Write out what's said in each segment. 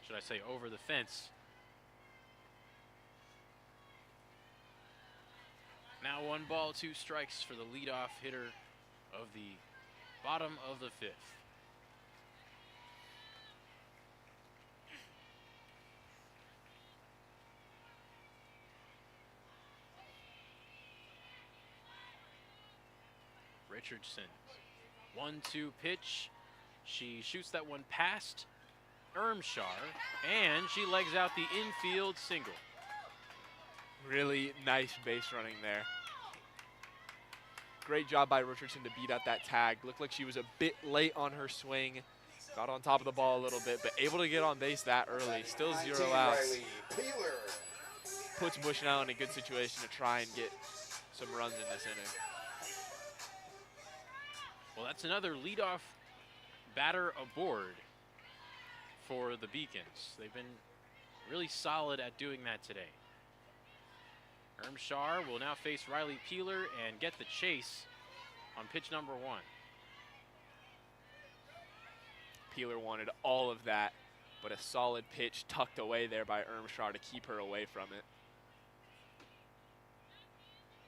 should I say, over the fence. Now 1 ball, 2 strikes for the leadoff hitter of the bottom of the 5th. Richardson, 1-2 pitch. She shoots that one past Ermshar, and she legs out the infield single. Really nice base running there. Great job by Richardson to beat out that tag. Looked like she was a bit late on her swing. Got on top of the ball a little bit, but able to get on base that early. Still 0 outs. Puts Bushnell in a good situation to try and get some runs in this inning. Well, that's another leadoff batter aboard for the Beacons. They've been really solid at doing that today. Ermshar will now face Riley Peeler and get the chase on pitch number 1. Peeler wanted all of that, but a solid pitch tucked away there by Ermshar to keep her away from it.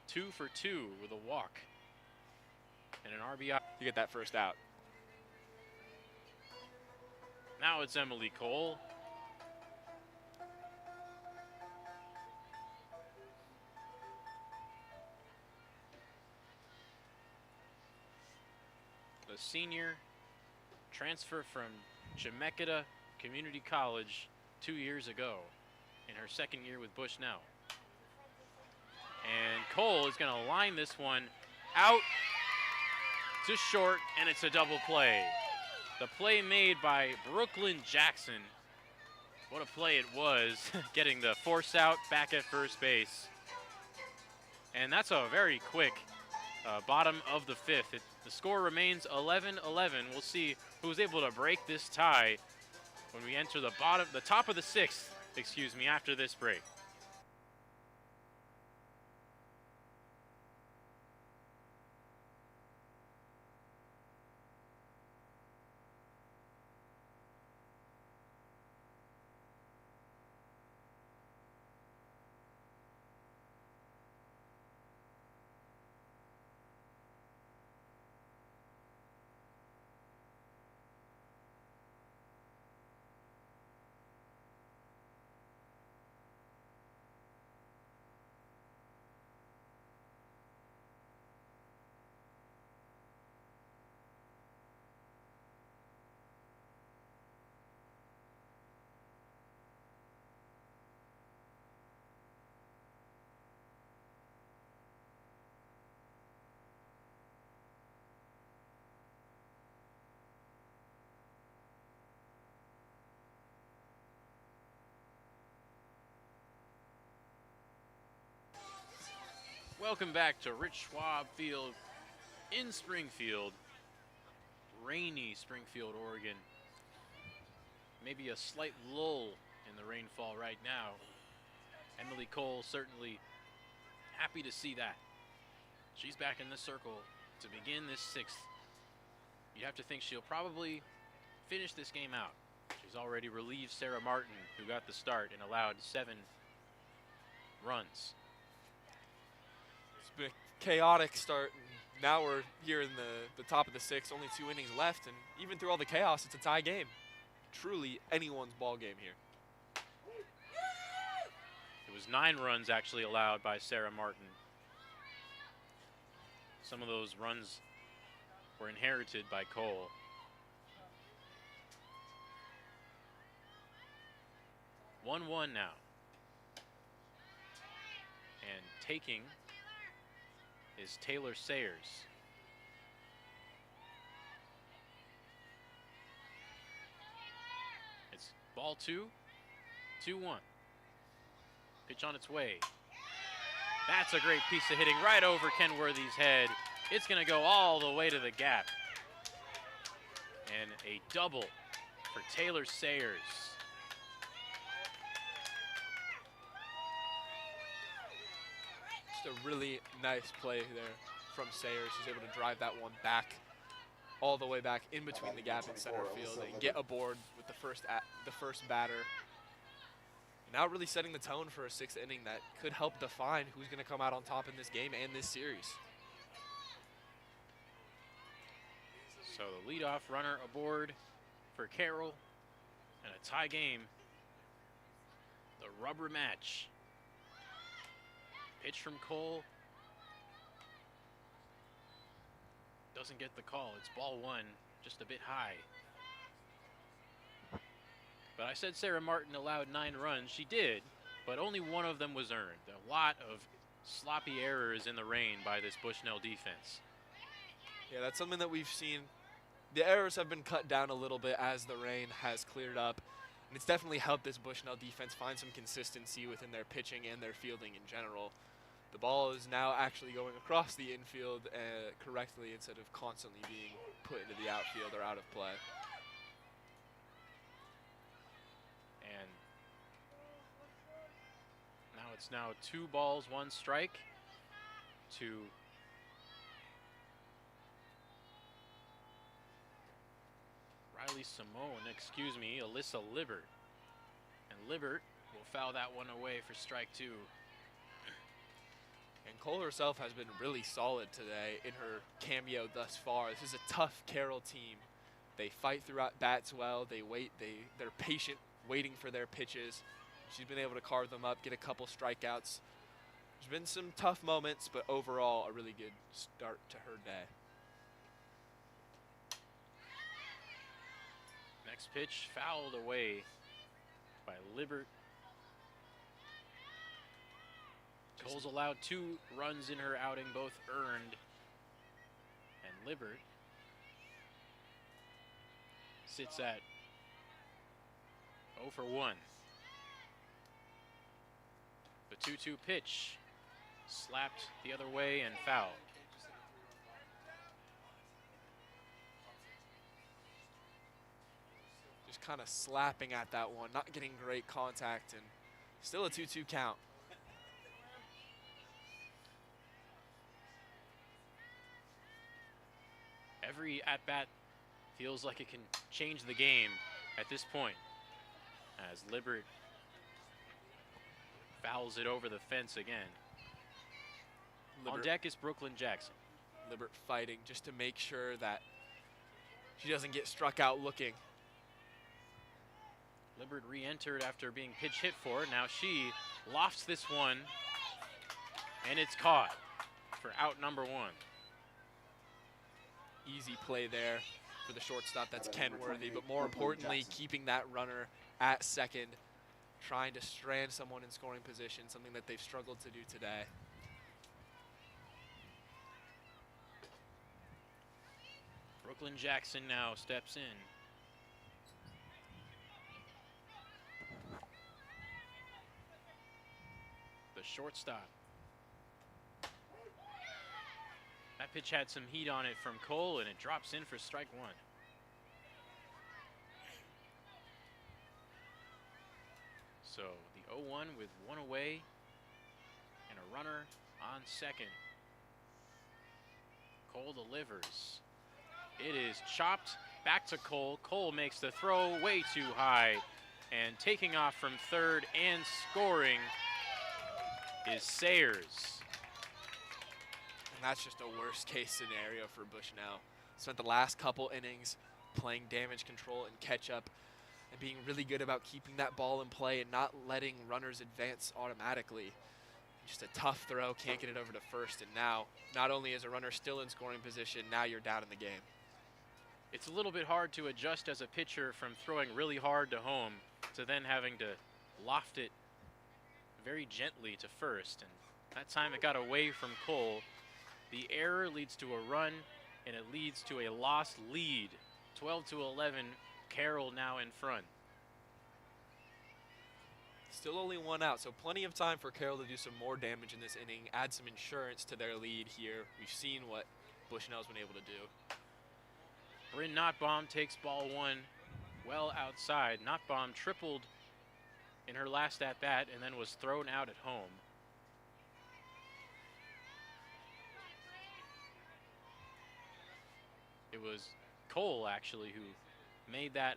2 for 2 with a walk and an RBI. You get that first out. Now it's Emily Cole. The senior transfer from Chemeketa Community College 2 years ago in her 2nd year with Bushnell. And Cole is going to line this one out to short, and it's a double play. The play made by Brooklyn Jackson. What a play it was, getting the force out back at first base. And that's a very quick bottom of the 5th. The score remains 11-11. We'll see who's able to break this tie when we enter the top of the 6th, after this break. Welcome back to Rich Schwab Field in Springfield. Rainy Springfield, Oregon. Maybe a slight lull in the rainfall right now. Emily Cole certainly happy to see that. She's back in the circle to begin this 6th. You have to think she'll probably finish this game out. She's already relieved Sarah Martin, who got the start and allowed 7 runs. It's been a chaotic start. Now we're here in the top of the 6th, only 2 innings left, and even through all the chaos, it's a tie game. Truly anyone's ball game here. It was 9 runs actually allowed by Sarah Martin. Some of those runs were inherited by Cole. One now. And taking is Taylor Sayers. It's ball 2, 2-1. Pitch on its way. That's a great piece of hitting right over Kenworthy's head. It's going to go all the way to the gap. And a double for Taylor Sayers. Just a really nice play there from Sayers. She's able to drive that one back, all the way back in between the gap in center field and get aboard with the first batter. Now really setting the tone for a 6th inning that could help define who's going to come out on top in this game and this series. So the leadoff runner aboard for Carroll, and a tie game. The rubber match. Pitch from Cole. Doesn't get the call. It's ball 1, just a bit high. But I said Sarah Martin allowed 9 runs. She did, but only one of them was earned. A lot of sloppy errors in the rain by this Bushnell defense. Yeah, that's something that we've seen. The errors have been cut down a little bit as the rain has cleared up. And it's definitely helped this Bushnell defense find some consistency within their pitching and their fielding in general. The ball is now actually going across the infield correctly instead of constantly being put into the outfield or out of play. And now it's 2 balls, 1 strike to Riley Simone, Alyssa Libbert. And Libbert will foul that one away for strike 2. And Cole herself has been really solid today in her cameo thus far. This is a tough Carroll team. They fight throughout bats well. They wait. They're patient, waiting for their pitches. She's been able to carve them up, get a couple strikeouts. There's been some tough moments, but overall a really good start to her day. Next pitch fouled away by Libbert. Cole's allowed 2 runs in her outing, both earned. And Libbert sits at 0 for 1. The 2-2 pitch slapped the other way and fouled. Just kind of slapping at that one, not getting great contact, and still a 2-2 count. Every at-bat feels like it can change the game at this point, as Libbert fouls it over the fence again. On deck is Brooklyn Jackson. Libbert fighting just to make sure that she doesn't get struck out looking. Libbert re-entered after being pitch hit for. Now she lofts this one, and it's caught for out number 1. Easy play there for the shortstop. That's Kenworthy, but more importantly, keeping that runner at second, trying to strand someone in scoring position, something that they've struggled to do today. Brooklyn Jackson now steps in. The shortstop. That pitch had some heat on it from Cole, and it drops in for strike 1. So the 0-1 with 1 away and a runner on second. Cole delivers. It is chopped back to Cole. Cole makes the throw way too high, and taking off from third and scoring is Sayers. And that's just a worst case scenario for Bushnell. Spent the last couple innings playing damage control and catch up and being really good about keeping that ball in play and not letting runners advance automatically. Just a tough throw, can't get it over to first, and now not only is a runner still in scoring position, now you're down in the game. It's a little bit hard to adjust as a pitcher from throwing really hard to home to then having to loft it very gently to first, and that time it got away from Cole. The error leads to a run, and it leads to a lost lead. 12-11, Carroll now in front. Still only 1 out, so plenty of time for Carroll to do some more damage in this inning, add some insurance to their lead here. We've seen what Bushnell's been able to do. Bryn Notbaum takes ball 1 well outside. Notbaum tripled in her last at-bat and then was thrown out at home. It was Cole, actually, who made that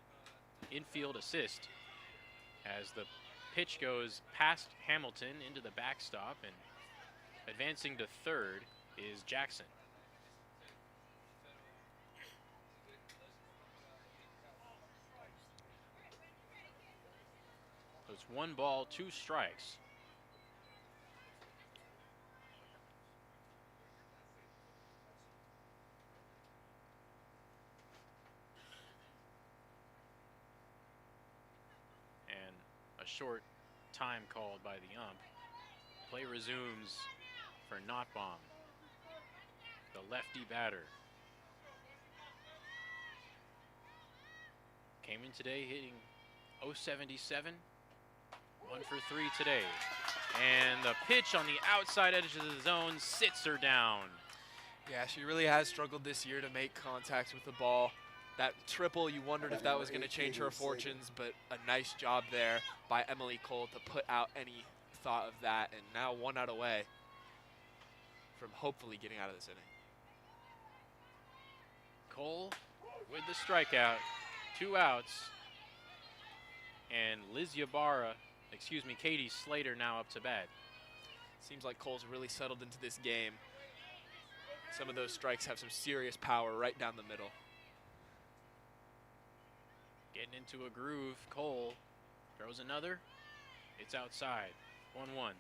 infield assist as the pitch goes past Hamilton into the backstop, and advancing to third is Jackson. So it's 1 ball, 2 strikes. And a short time called by the ump. Play resumes for Notbaum, the lefty batter. Came in today hitting .077, 1 for 3 today. And the pitch on the outside edge of the zone sits her down. Yeah, she really has struggled this year to make contact with the ball. That triple, you wondered if that was going to change her fortunes, but a nice job there by Emily Cole to put out any thought of that, and now 1 out away from hopefully getting out of this inning. Cole with the strikeout, 2 outs, and Katie Slater now up to bat. Seems like Cole's really settled into this game. Some of those strikes have some serious power right down the middle. Getting into a groove, Cole throws another. It's outside, 1-1.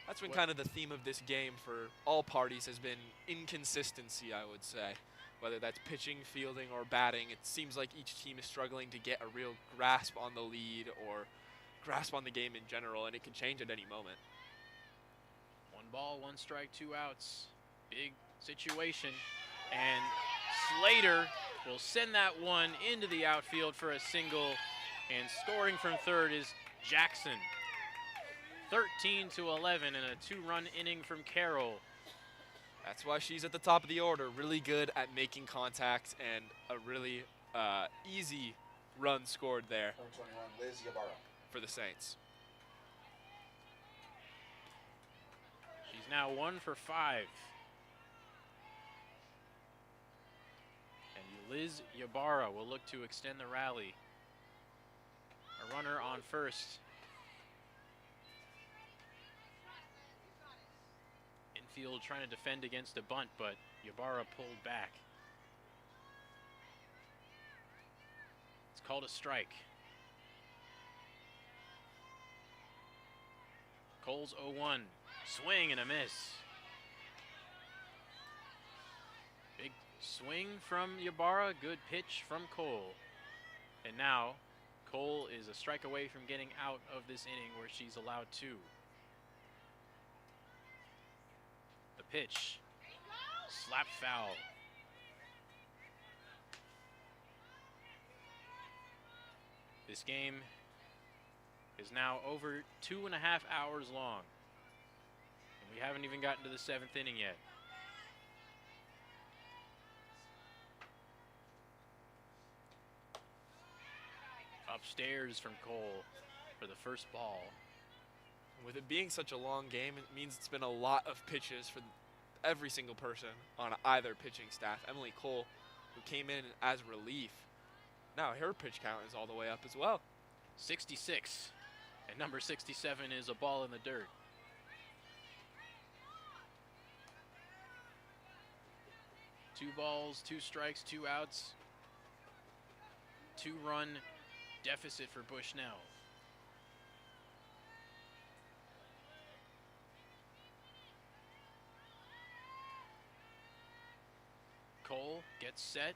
That's been kind of the theme of this game for all parties, has been inconsistency, I would say. Whether that's pitching, fielding, or batting, it seems like each team is struggling to get a real grasp on the lead or grasp on the game in general, and it can change at any moment. 1 ball, 1 strike, 2 outs. Big situation. And Slater will send that one into the outfield for a single. And scoring from third is Jackson. 13-11 and a 2-run inning from Carroll. That's why she's at the top of the order. Really good at making contact, and a really easy run scored there for the Saints. She's now 1 for 5. And Liz Ybarra will look to extend the rally. A runner on first. Infield trying to defend against a bunt, but Ybarra pulled back. It's called a strike. Cole's 0-1. Swing and a miss. Big swing from Ybarra. Good pitch from Cole. And now Cole is a strike away from getting out of this inning where she's allowed 2. The pitch. Slap foul. This game is now over 2.5 hours long. And we haven't even gotten to the 7th inning yet. Upstairs from Cole for the first ball. With it being such a long game, it means it's been a lot of pitches for every single person on either pitching staff. Emily Cole, who came in as relief, now her pitch count is all the way up as well. 66. And number 67 is a ball in the dirt. Two balls, 2 strikes, 2 outs. 2-run deficit for Bushnell. Cole gets set,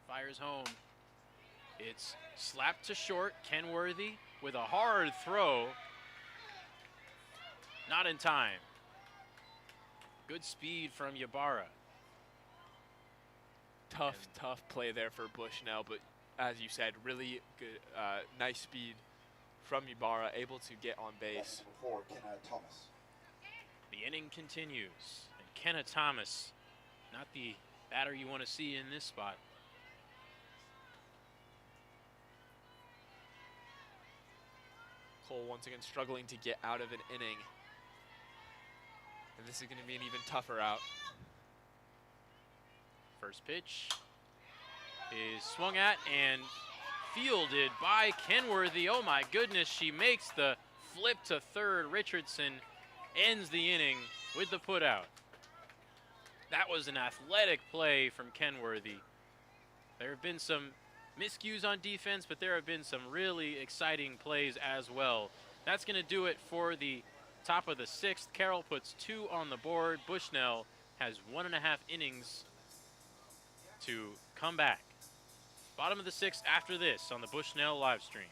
fires home. It's slapped to short. Kenworthy with a hard throw. Not in time. Good speed from Ybarra. Tough play there for Bushnell, but as you said, really good, nice speed from Ybarra, able to get on base. The inning continues, and Kenna Thomas, not the batter you want to see in this spot. Cole once again struggling to get out of an inning. And this is going to be an even tougher out. First pitch. is swung at and fielded by Kenworthy. Oh my goodness, she makes the flip to third. Richardson ends the inning with the putout. That was an athletic play from Kenworthy. There have been some miscues on defense, but there have been some really exciting plays as well. That's going to do it for the top of the sixth. Carroll puts 2 on the board. Bushnell has 1.5 innings to come back. Bottom of the sixth after this on the Bushnell live stream.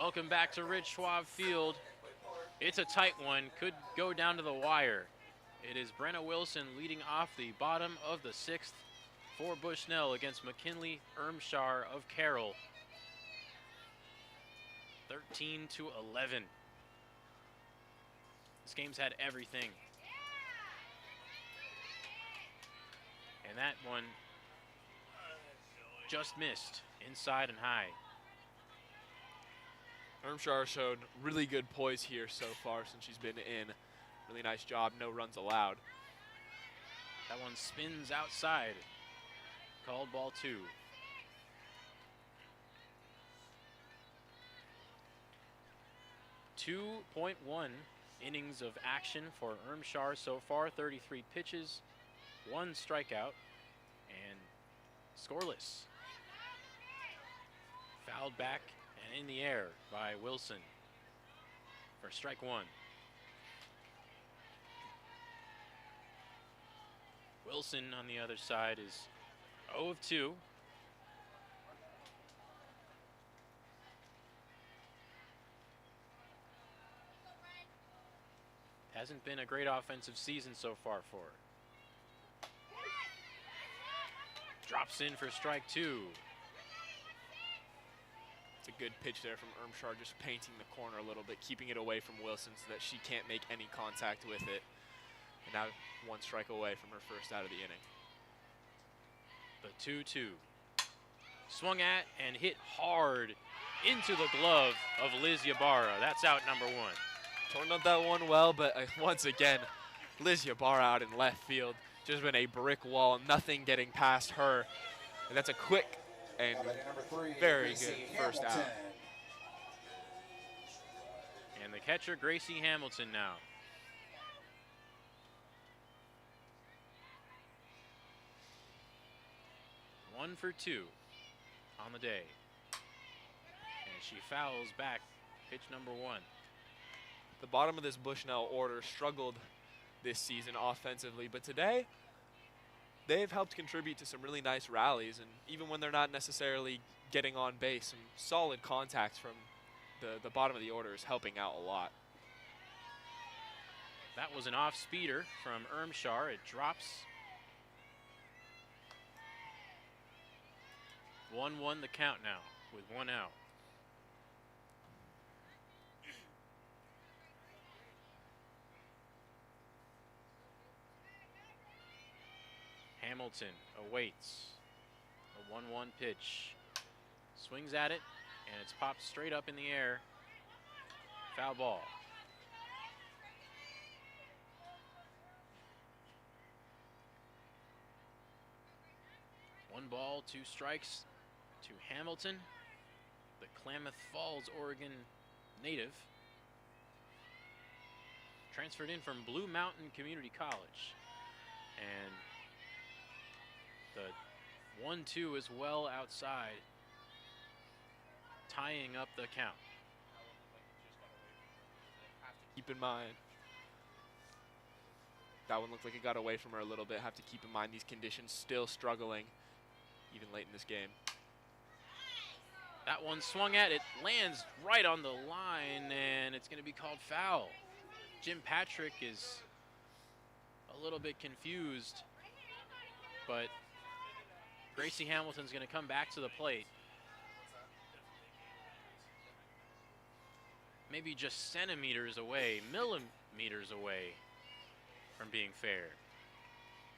Welcome back to Rich Schwab Field. It's a tight one, could go down to the wire. It is Brenna Wilson leading off the bottom of the sixth for Bushnell against McKinley Ermshar of Carroll. 13-11. This game's had everything. And that one just missed inside and high. Ermshar showed really good poise here so far since she's been in. Really nice job, no runs allowed. That one spins outside. Called ball 2. .1 innings of action for Ermshar so far. 33 pitches, 1 strikeout, and scoreless. Fouled back and in the air by Wilson for strike 1. Wilson on the other side is 0 of 2. Hasn't been a great offensive season so far for her. Drops in for strike 2. It's a good pitch there from Ermshar, just painting the corner a little bit, keeping it away from Wilson so that she can't make any contact with it. And now 1 strike away from her first out of the inning. The 2-2. Swung at and hit hard into the glove of Liz Ybarra. That's out number 1. Turned up that one well, but once again, Liz Ybarra out in left field. Just been a brick wall, nothing getting past her. And that's a quick and very good first out. And the catcher, Gracie Hamilton now. One for 2 on the day. And she fouls back pitch number 1. The bottom of this Bushnell order struggled this season offensively, but today they've helped contribute to some really nice rallies, and even when they're not necessarily getting on base, some solid contacts from the bottom of the order is helping out a lot. That was an off speeder from Ermshar. It drops. 1-1 the count now with 1 out. Hamilton awaits a 1-1 pitch. Swings at it, and it's popped straight up in the air. Foul ball. One ball, 2 strikes to Hamilton, the Klamath Falls, Oregon native. transferred in from Blue Mountain Community College. And the 1-2 as well outside, tying up the count. Keep in mind, that one looked like it got away from her a little bit. Have to keep in mind these conditions still struggling even late in this game. That one swung at, it lands right on the line, and it's going to be called foul. Jim Patrick is a little bit confused, but Gracie Hamilton's going to come back to the plate. Maybe just centimeters away, millimeters away from being fair.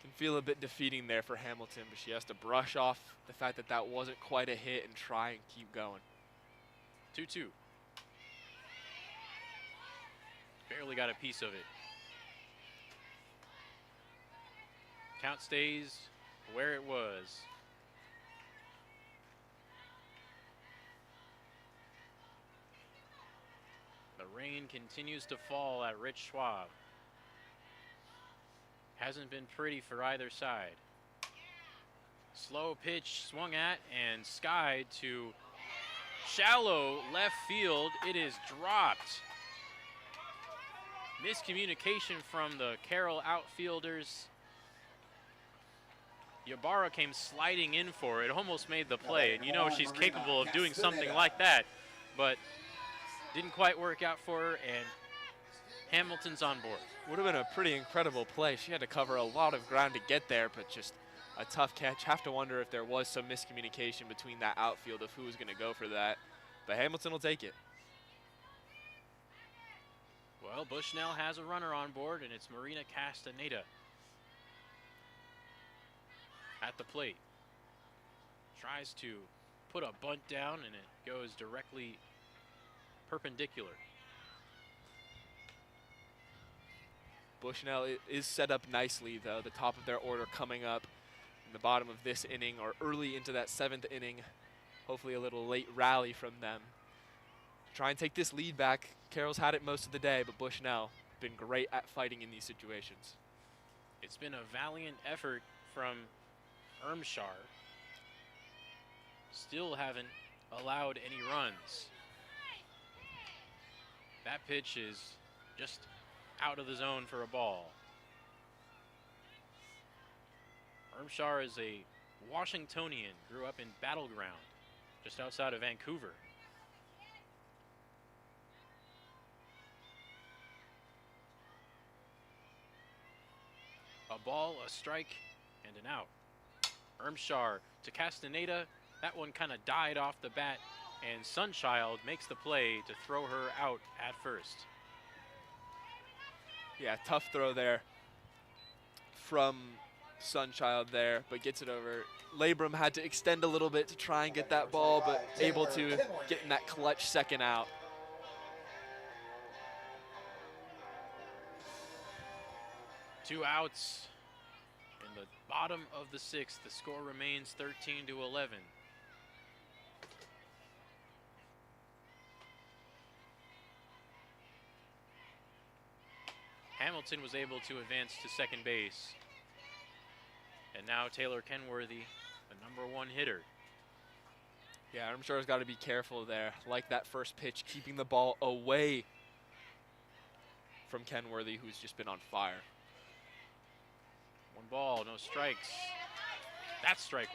Can feel a bit defeating there for Hamilton, but she has to brush off the fact that that wasn't quite a hit and try and keep going. 2-2. Barely got a piece of it. Count stays where it was. The rain continues to fall at Rich Schwab. Hasn't been pretty for either side. Slow pitch swung at and skied to shallow left field. It is dropped. Miscommunication from the Carroll outfielders. Ybarra came sliding in for it, almost made the play, and you know she's capable of doing something like that, but didn't quite work out for her, and Hamilton's on board. Would have been a pretty incredible play. She had to cover a lot of ground to get there, but just a tough catch. Have to wonder if there was some miscommunication between that outfield of who was going to go for that, but Hamilton will take it. Well, Bushnell has a runner on board, and it's Marina Castaneda at the plate. Tries to put a bunt down, and it goes directly perpendicular. Bushnell is set up nicely, though. The top of their order coming up in the bottom of this inning or early into that 7th inning. Hopefully a little late rally from them. Try and take this lead back. Carroll's had it most of the day, but Bushnell been great at fighting in these situations. It's been a valiant effort from Ermshar. Still haven't allowed any runs. That pitch is just out of the zone for a ball. Ermshar is a Washingtonian, grew up in Battleground, just outside of Vancouver. A ball, a strike, and an out. Ermshar to Castaneda. That one kind of died off the bat, and Sunchild makes the play to throw her out at first. Yeah, tough throw there from Sunchild there, but gets it over. Labrum had to extend a little bit to try and get that ball, but able to get in that clutch second out. Two outs in the bottom of the 6th. The score remains 13-11. Hamilton was able to advance to second base. And now Taylor Kenworthy, the #1 hitter. Yeah, Ermshar's got to be careful there. Like that first pitch, keeping the ball away from Kenworthy, who's just been on fire. 1 ball, no strikes. That's strike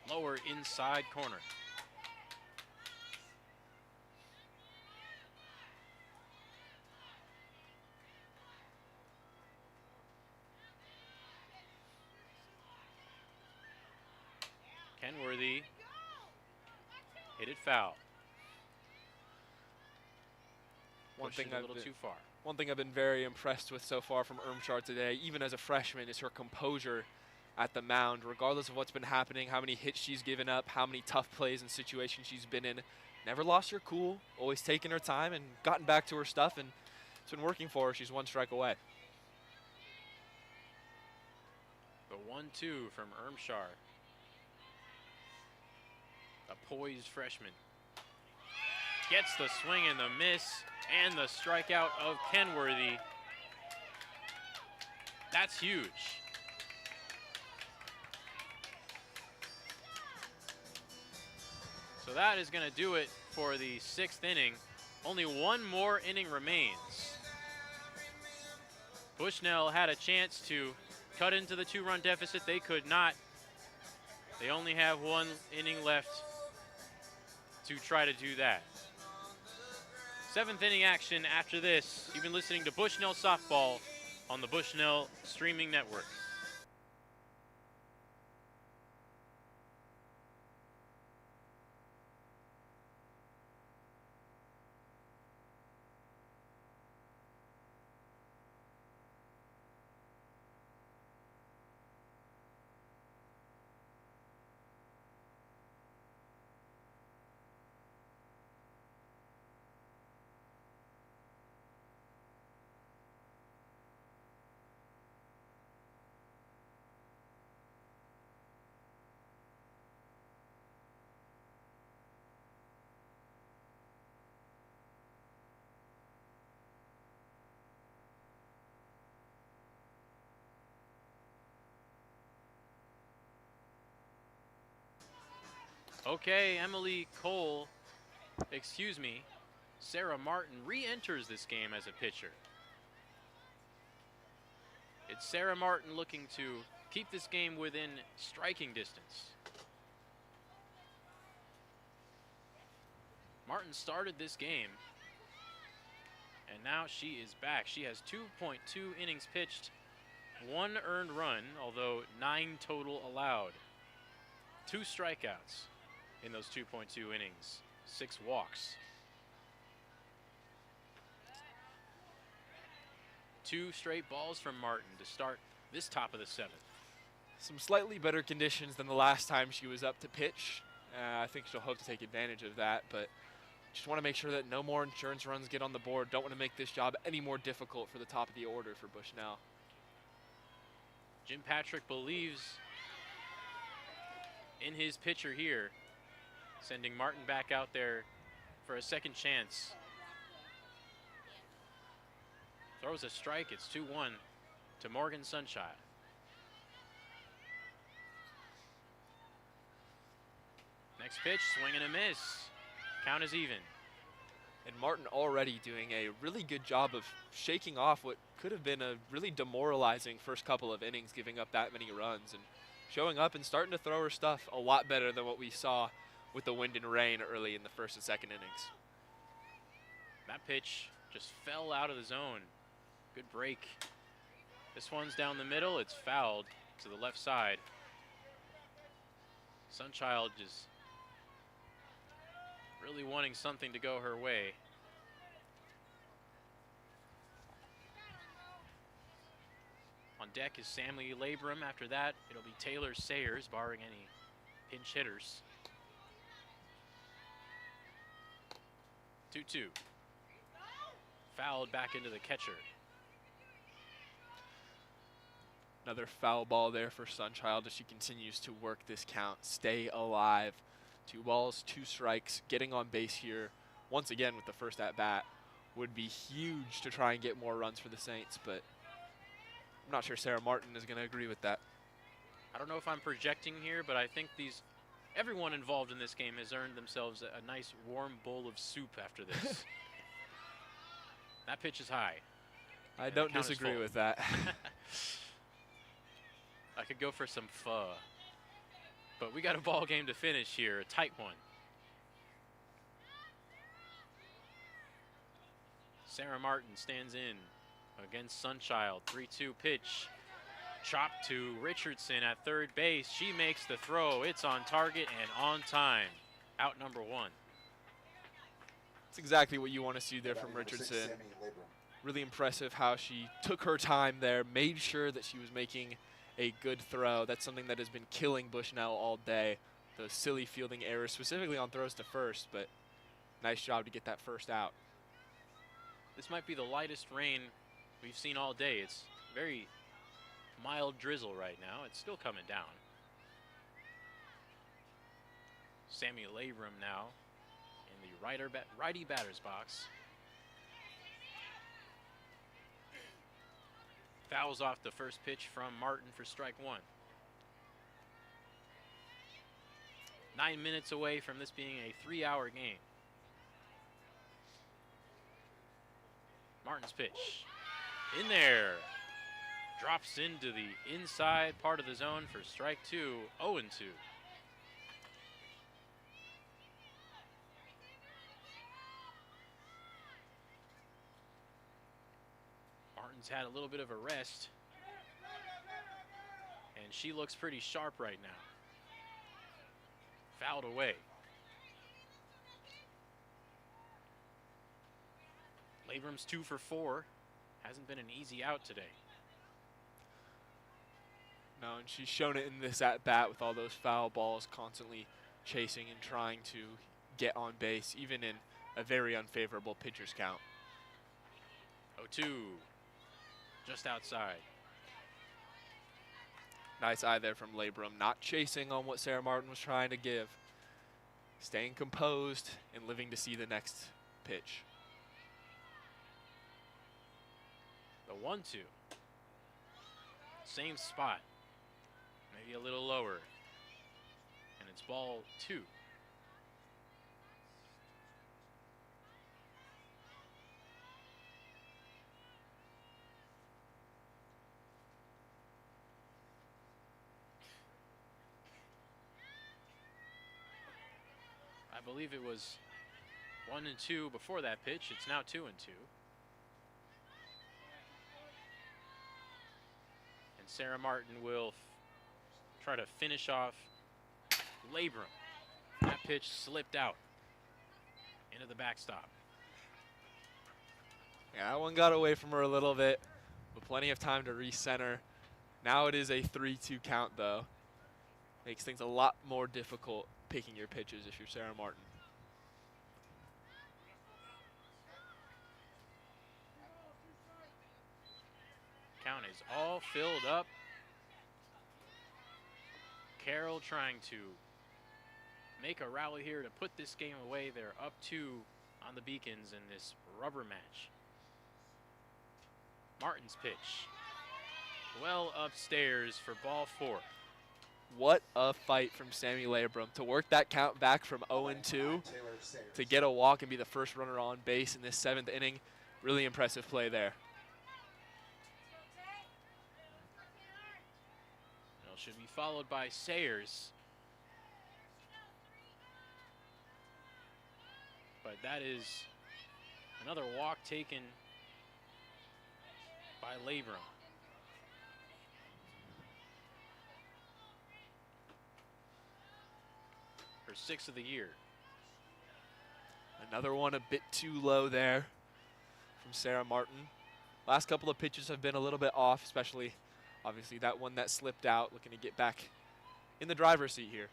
1. Lower inside corner. Kenworthy hit it foul. One thing a little too far. One thing I've been very impressed with so far from Ermshar today, even as a freshman, is her composure at the mound, regardless of what's been happening, how many hits she's given up, how many tough plays and situations she's been in. Never lost her cool, always taken her time and gotten back to her stuff, and it's been working for her. She's 1 strike away. The 1-2 from Ermshar. A poised freshman. Gets the swing and the miss and the strikeout of Kenworthy. That's huge. So that is going to do it for the 6th inning. Only one more inning remains. Bushnell had a chance to cut into the 2-run deficit. They could not. They only have one inning left to try to do that. 7th inning action after this. You've been listening to Bushnell Softball on the Bushnell Streaming Network. Okay, Sarah Martin re-enters this game as a pitcher. It's Sarah Martin looking to keep this game within striking distance. Martin started this game, and now she is back. She has 2.2 innings pitched, 1 earned run, although 9 total allowed. 2 strikeouts in those 2.2 innings, 6 walks. 2 straight balls from Martin to start this top of the 7th. Some slightly better conditions than the last time she was up to pitch. I think she'll hope to take advantage of that, but just want to make sure that no more insurance runs get on the board. Don't want to make this job any more difficult for the top of the order for Bushnell. Jim Patrick believes in his pitcher here, sending Martin back out there for a second chance. Throws a strike. It's 2-1 to Morgan Sunshine. Next pitch, swing and a miss. Count is even. And Martin already doing a really good job of shaking off what could have been a really demoralizing first couple of innings, giving up that many runs, and showing up and starting to throw her stuff a lot better than what we saw with the wind and rain early in the 1st and 2nd innings. That pitch just fell out of the zone. Good break. This one's down the middle. It's fouled to the left side. Sunchild just really wanting something to go her way. On deck is Sammy Labrum. After that, it'll be Taylor Sayers, barring any pinch hitters. 2-2. Fouled back into the catcher. Another foul ball there for Sunchild as she continues to work this count, stay alive. 2 balls, 2 strikes, getting on base here once again with the first at bat would be huge to try and get more runs for the Saints, but I'm not sure Sarah Martin is going to agree with that. I don't know if I'm projecting here, but I think everyone involved in this game has earned themselves a nice warm bowl of soup after this. That pitch is high. I don't disagree with that. I could go for some pho. But we got a ball game to finish here, a tight one. Sarah Martin stands in against Sunchild. 3-2 pitch. Chopped to Richardson at third base. She makes the throw. It's on target and on time. Out number 1. That's exactly what you want to see there from Richardson. Really impressive how she took her time there, made sure that she was making a good throw. That's something that has been killing Bushnell all day. Those silly fielding errors, specifically on throws to first, but nice job to get that first out. This might be the lightest rain we've seen all day. It's very mild drizzle right now. It's still coming down. Sammy Labrum now in the righty batter's box. Fouls off the first pitch from Martin for strike one. 9 minutes away from this being a 3-hour game. Martin's pitch. In there. Drops into the inside part of the zone for strike two, 0-2. Martin's had a little bit of a rest, and she looks pretty sharp right now. Fouled away. Labram's 2 for 4. Hasn't been an easy out today. No, and she's shown it in this at-bat with all those foul balls, constantly chasing and trying to get on base, even in a very unfavorable pitcher's count. 0-2, just outside. Nice eye there from Labram, not chasing on what Sarah Martin was trying to give. Staying composed and living to see the next pitch. The 1-2. Same spot. Maybe a little lower. And it's ball 2. I believe it was 1-2 before that pitch. It's now 2-2. And Sarah Martin will try to finish off Labram. That pitch slipped out into the backstop. Yeah, that one got away from her a little bit, but plenty of time to recenter. Now it is a 3-2 count, though. Makes things a lot more difficult picking your pitches if you're Sarah Martin. Count is all filled up. Carroll trying to make a rally here to put this game away. They're up 2 on the Beacons in this rubber match. Martin's pitch. Well upstairs for ball 4. What a fight from Sammy Labram to work that count back from 0-2 to get a walk and be the first runner on base in this 7th inning. Really impressive play there. Well, should be followed by Sayers. But that is another walk taken by Labram. Her 6th of the year. Another one a bit too low there from Sarah Martin. Last couple of pitches have been a little bit off, especially obviously that one that slipped out, looking to get back in the driver's seat here.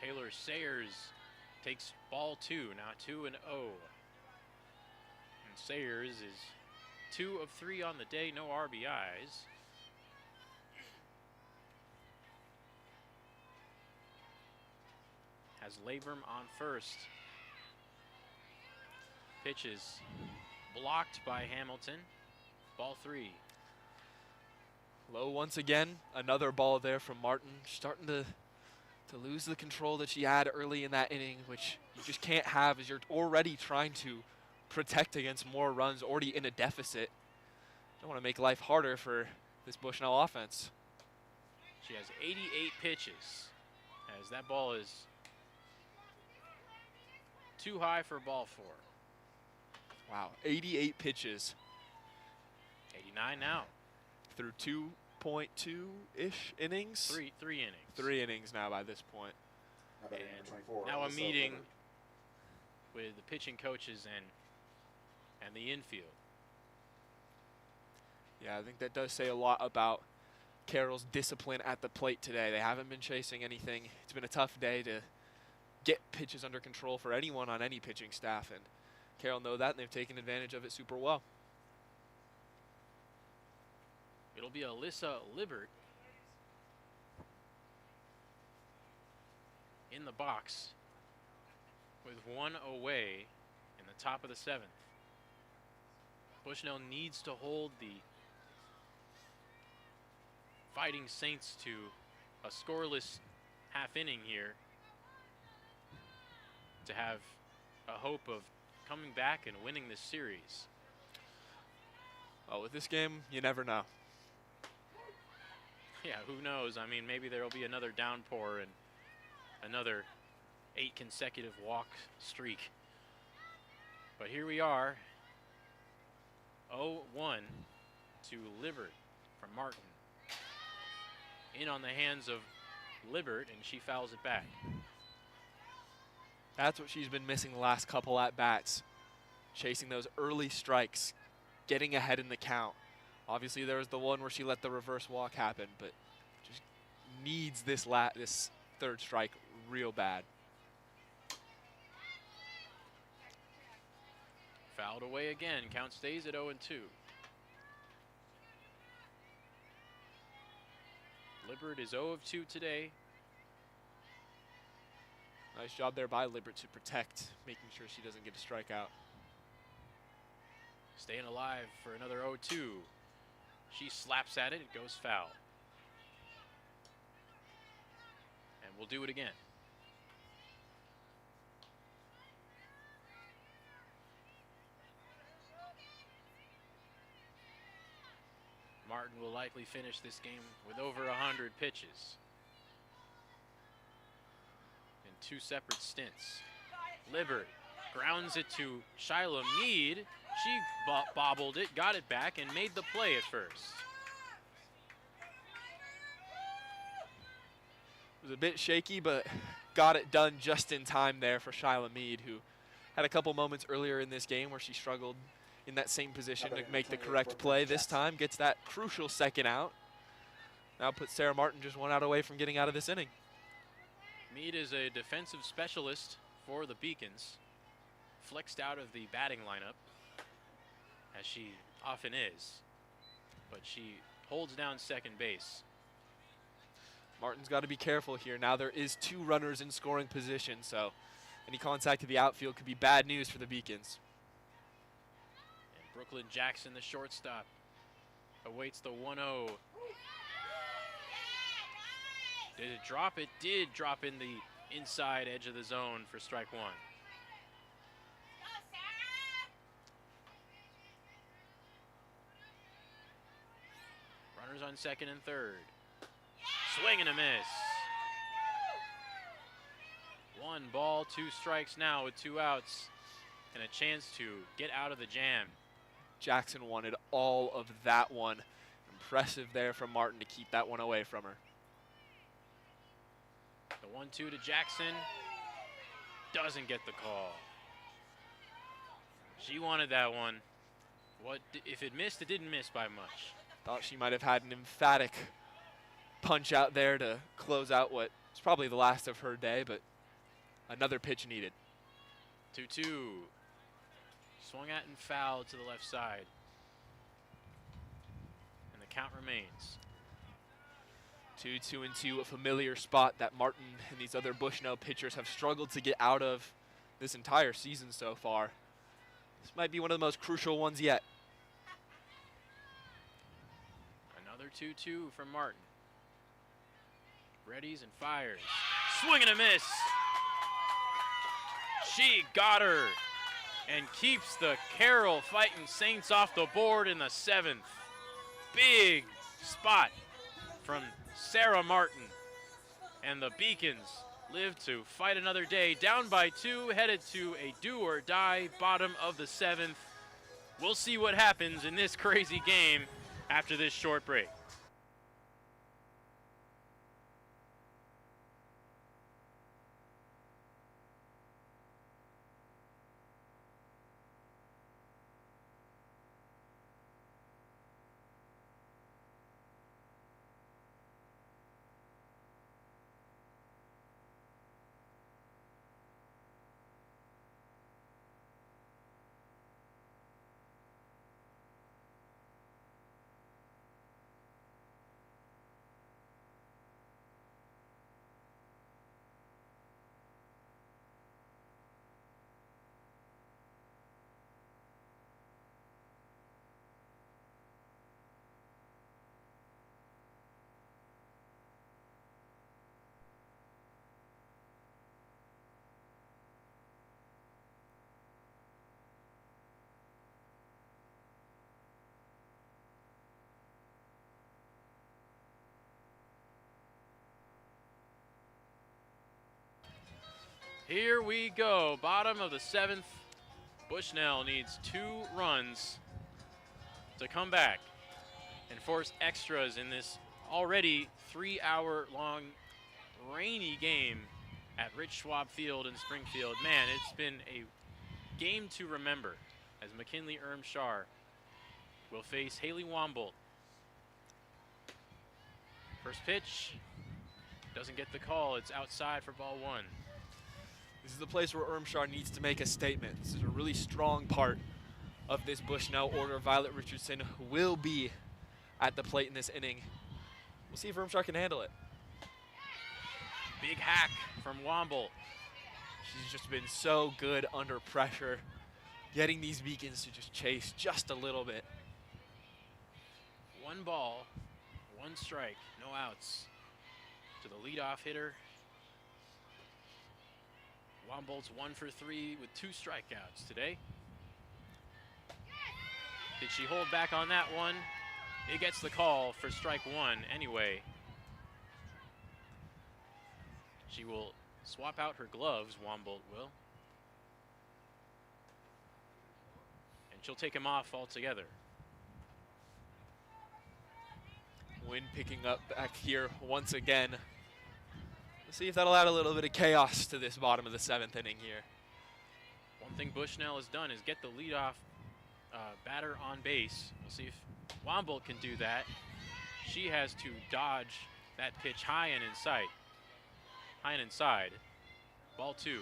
Taylor Sayers takes ball 2, now 2-0. And Sayers is 2 of 3 on the day, no RBIs. Has Labram on first. Pitch is blocked by Hamilton. Ball 3. Low once again. Another ball there from Martin. Starting to lose the control that she had early in that inning, which you just can't have as you're already trying to protect against more runs, already in a deficit. Don't want to make life harder for this Bushnell offense. She has 88 pitches, as that ball is too high for ball 4. Wow, 88 pitches. 89 now. Through 2.2-ish innings? Three innings. 3 innings now by this point. And now a meeting with the pitching coaches and the infield. Yeah, I think that does say a lot about Carroll's discipline at the plate today. They haven't been chasing anything. It's been a tough day to get pitches under control for anyone on any pitching staff, and Carroll know that, and they've taken advantage of it super well. It'll be Alyssa Libert in the box with one away in the top of the 7th. Bushnell needs to hold the Fighting Saints to a scoreless half inning here to have a hope of coming back and winning this series. Well, with this game, you never know. Yeah, who knows? I mean, maybe there'll be another downpour and another 8 consecutive walk streak. But here we are, 0-1 to Libbert from Martin. In on the hands of Libbert, and she fouls it back. That's what she's been missing the last couple at-bats. Chasing those early strikes, getting ahead in the count. Obviously, there was the one where she let the reverse walk happen, but just needs this third strike real bad. Fouled away again. Count stays at 0-2. Libbert is 0 of 2 today. Nice job there by Libbert to protect, making sure she doesn't get a strikeout. Staying alive for another 0-2. She slaps at it, it goes foul. And we'll do it again. Martin will likely finish this game with over 100 pitches in 2 separate stints. Libbert grounds it to Shyla Mead. She bobbled it, got it back, and made the play at first. It was a bit shaky, but got it done just in time there for Shyla Mead, who had a couple moments earlier in this game where she struggled in that same position to make the correct play. This time gets that crucial second out. Now puts Sarah Martin just 1 out away from getting out of this inning. Mead is a defensive specialist for the Beacons. Flexed out of the batting lineup, as she often is. But she holds down second base. Martin's got to be careful here. Now there is 2 runners in scoring position, so any contact to the outfield could be bad news for the Beacons. Brooklyn Jackson, the shortstop, awaits the 1-0. Did it drop? It did drop in the inside edge of the zone for strike 1. Runners on second and third. Swing and a miss. 1 ball, 2 strikes now with 2 outs and a chance to get out of the jam. Jackson wanted all of that one. Impressive there from Martin to keep that one away from her. The 1-2 to Jackson doesn't get the call. She wanted that one. If it missed, it didn't miss by much. Thought she might have had an emphatic punch out there to close out what was probably the last of her day, but another pitch needed. 2-2. Swung at and fouled to the left side. And the count remains. 2-2-2, a familiar spot that Martin and these other Bushnell pitchers have struggled to get out of this entire season so far. This might be one of the most crucial ones yet. Another 2-2 from Martin. Readies and fires. Swing and a miss. She got her and keeps the Carroll Fighting Saints off the board in the 7th. Big spot from Sarah Martin. And the Beacons live to fight another day. Down by 2, headed to a do-or-die bottom of the 7th. We'll see what happens in this crazy game after this short break. Here we go. Bottom of the 7th. Bushnell needs 2 runs to come back and force extras in this already 3-hour-long rainy game at Rich Schwab Field in Springfield. Man, it's been a game to remember as McKinley Ermshar will face Haley Wombolt. First pitch, doesn't get the call. It's outside for ball 1. This is the place where Ermshar needs to make a statement. This is a really strong part of this Bushnell order. Violet Richardson will be at the plate in this inning. We'll see if Ermshar can handle it. Big hack from Wombolt. She's just been so good under pressure, getting these beacons to just chase just a little bit. 1 ball, 1 strike, no outs to the leadoff hitter. Wombolt's 1 for 3 with 2 strikeouts today. Did she hold back on that one? It gets the call for strike 1 anyway. She will swap out her gloves, Wombolt will. And she'll take him off altogether. Wind picking up back here once again. Let's see if that'll add a little bit of chaos to this bottom of the 7th inning here. One thing Bushnell has done is get the leadoff batter on base. We'll see if Wombolt can do that. She has to dodge that pitch high and inside. High and inside. Ball 2.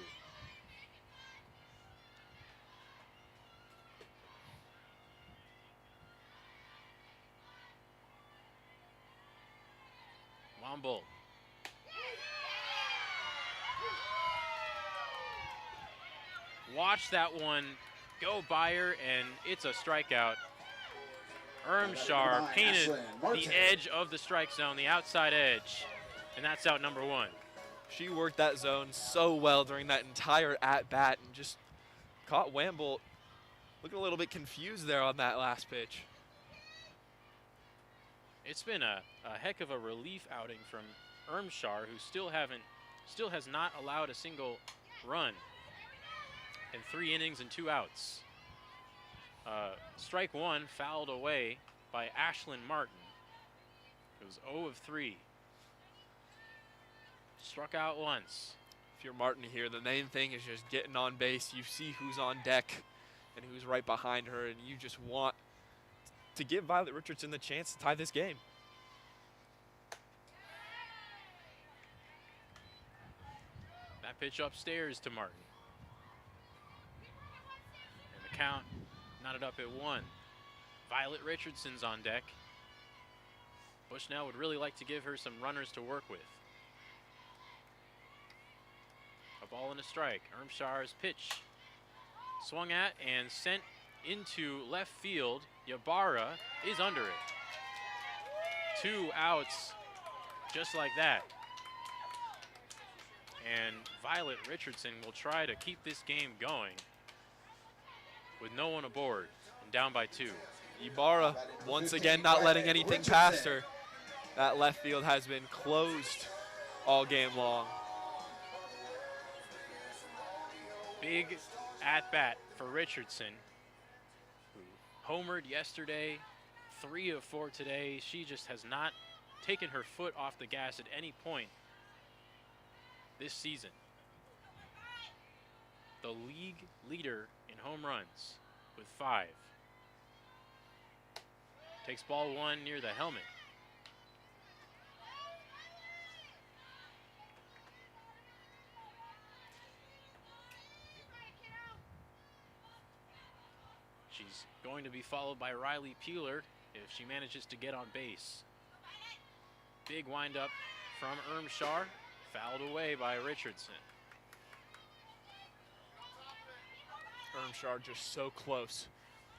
Wombolt. Watch that one go by her, and it's a strikeout. Ermshar painted the edge of the strike zone, the outside edge, and that's out number 1. She worked that zone so well during that entire at-bat and just caught Wombolt looking a little bit confused there on that last pitch. It's been a heck of a relief outing from Ermshar, who still has not allowed a single run in 3 innings and 2 outs. Strike 1 fouled away by Ashlyn Martin. It was 0 of 3. Struck out once. If you're Martin here, the main thing is just getting on base. You see who's on deck and who's right behind her, and you just want to give Violet Richardson the chance to tie this game. That pitch upstairs to Martin. And the count knotted up at 1. Violet Richardson's on deck. Bushnell would really like to give her some runners to work with. A ball and a strike. Ermshar's pitch swung at and sent into left field. Ybarra is under it. 2 outs just like that. And Violet Richardson will try to keep this game going with no one aboard and down by 2. Ybarra once again not letting anything past her. That left field has been closed all game long. Big at-bat for Richardson, who homered yesterday, 3 of 4 today. She just has not taken her foot off the gas at any point this season. The league leader in home runs with 5. Takes ball 1 near the helmet. She's going to be followed by Riley Peeler if she manages to get on base. Big windup from Ermshar, fouled away by Richardson. Ermshar just so close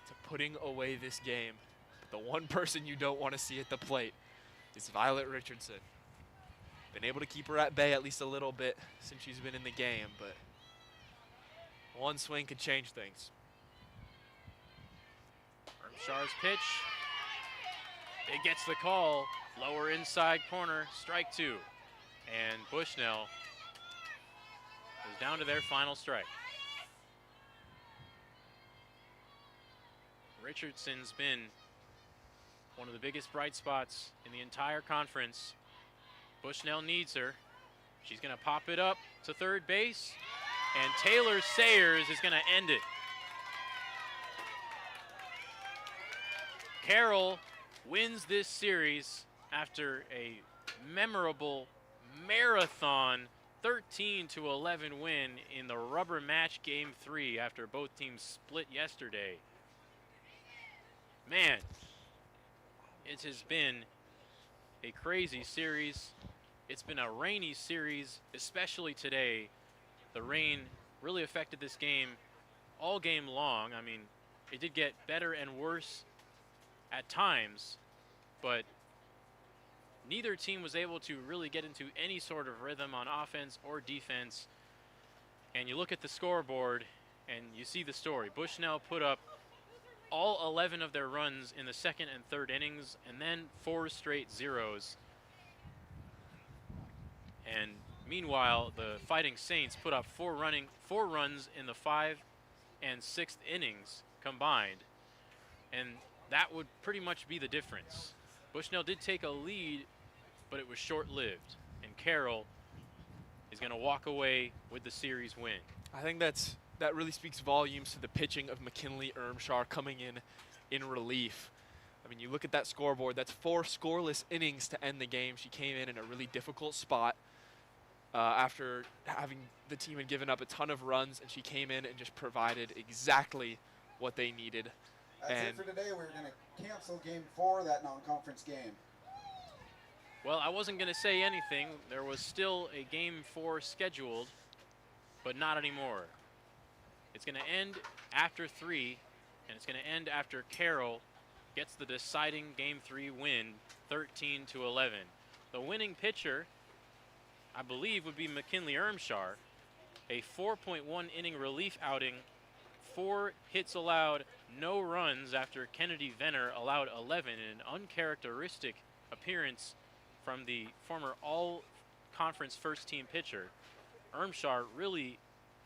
to putting away this game. But the one person you don't want to see at the plate is Violet Richardson. Been able to keep her at bay at least a little bit since she's been in the game, but one swing could change things. Ermshar's pitch. It gets the call. Lower inside corner, strike 2. And Bushnell is down to their final strike. Richardson's been one of the biggest bright spots in the entire conference. Bushnell needs her. She's going to pop it up to third base, and Taylor Sayers is going to end it. Carroll wins this series after a memorable marathon 13-11 win in the rubber match game 3 after both teams split yesterday. Man, it has been a crazy series. It's been a rainy series, especially today. The rain really affected this game all game long. I mean, it did get better and worse at times, but neither team was able to really get into any sort of rhythm on offense or defense. And you look at the scoreboard and you see the story. Bushnell put up all 11 of their runs in the second and third innings, and then 4 straight zeros. And meanwhile, the Fighting Saints put up 4 runs in the 5th and 6th innings combined. And that would pretty much be the difference. Bushnell did take a lead, but it was short-lived. And Carroll is going to walk away with the series win. I think that really speaks volumes to the pitching of McKinley Ermshar coming in relief. I mean, you look at that scoreboard, that's 4 scoreless innings to end the game. She came in a really difficult spot after having the team had given up a ton of runs, and she came in and just provided exactly what they needed. That's it for today. We're going to cancel game 4 of that non-conference game. Well, I wasn't going to say anything. There was still a game 4 scheduled, but not anymore. It's going to end after 3, and it's going to end after Carroll gets the deciding game 3 win, 13-11. The winning pitcher, I believe, would be McKinley Ermshar. A 4.1 inning relief outing, 4 hits allowed, no runs after Kennedy Venner allowed 11 in an uncharacteristic appearance from the former all-conference first-team pitcher. Ermshar really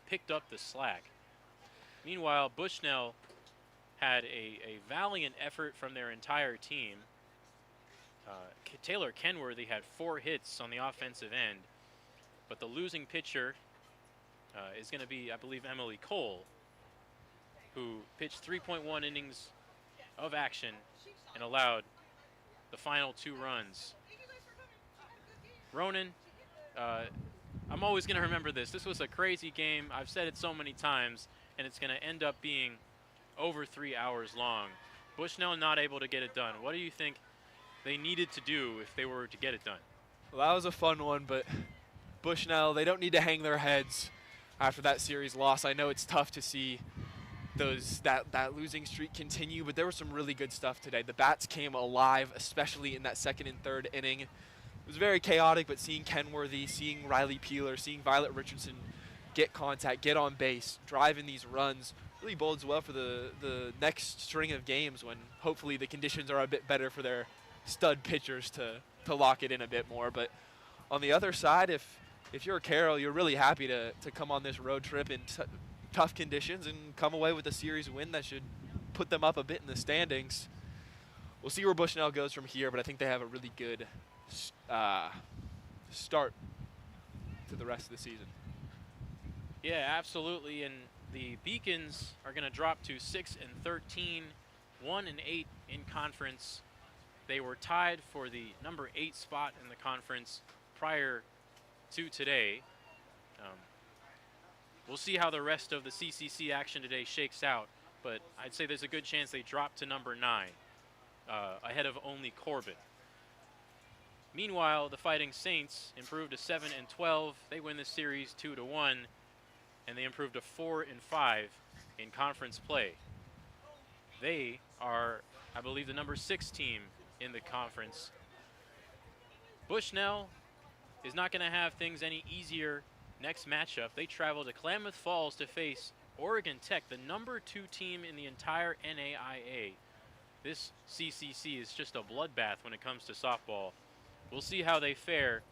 picked up the slack. Meanwhile, Bushnell had a valiant effort from their entire team. Taylor Kenworthy had 4 hits on the offensive end, but the losing pitcher is going to be, I believe, Emily Cole, who pitched 3.1 innings of action and allowed the final 2 runs. Ronan, I'm always going to remember this. This was a crazy game. I've said it so many times, and it's going to end up being over 3 hours long. Bushnell not able to get it done. What do you think they needed to do if they were to get it done? Well, that was a fun one, but Bushnell, they don't need to hang their heads after that series loss. I know it's tough to see that losing streak continue, but there was some really good stuff today. The bats came alive, especially in that second and third inning. It was very chaotic, but seeing Kenworthy, seeing Riley Peeler, seeing Violet Richardson get contact, get on base, drive in these runs, really bodes well for the next string of games when hopefully the conditions are a bit better for their stud pitchers to lock it in a bit more. But on the other side, if you're Carroll, you're really happy to come on this road trip in tough conditions and come away with a series win that should put them up a bit in the standings. We'll see where Bushnell goes from here, but I think they have a really good start to the rest of the season. Yeah, absolutely. And the Beacons are going to drop to 6-13, 1-8 in conference. They were tied for the number 8 spot in the conference prior to today. We'll see how the rest of the CCC action today shakes out, but I'd say there's a good chance they drop to number 9, ahead of only Corbin. Meanwhile, the Fighting Saints improved to 7-12. They win the series 2-1, and they improved to 4-5 in conference play. They are, I believe, the number 6 team in the conference. Bushnell is not going to have things any easier next matchup. They travel to Klamath Falls to face Oregon Tech, the number 2 team in the entire NAIA. This CCC is just a bloodbath when it comes to softball. We'll see how they fare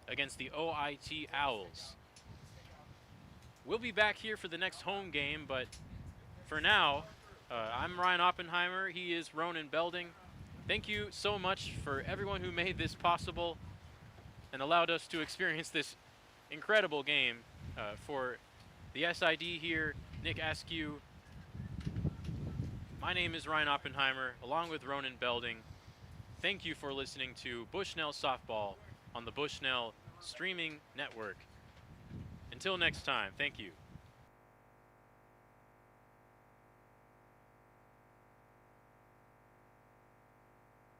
against the OIT Owls. we'll be back here for the next home game, but for now, I'm Ryan Oppenheimer. He is Ronan Belding. Thank you so much for everyone who made this possible and allowed us to experience this incredible game. For the SID here, Nick Askew, my name is Ryan Oppenheimer, along with Ronan Belding. Thank you for listening to Bushnell Softball on the Bushnell Streaming Network. Until next time, thank you.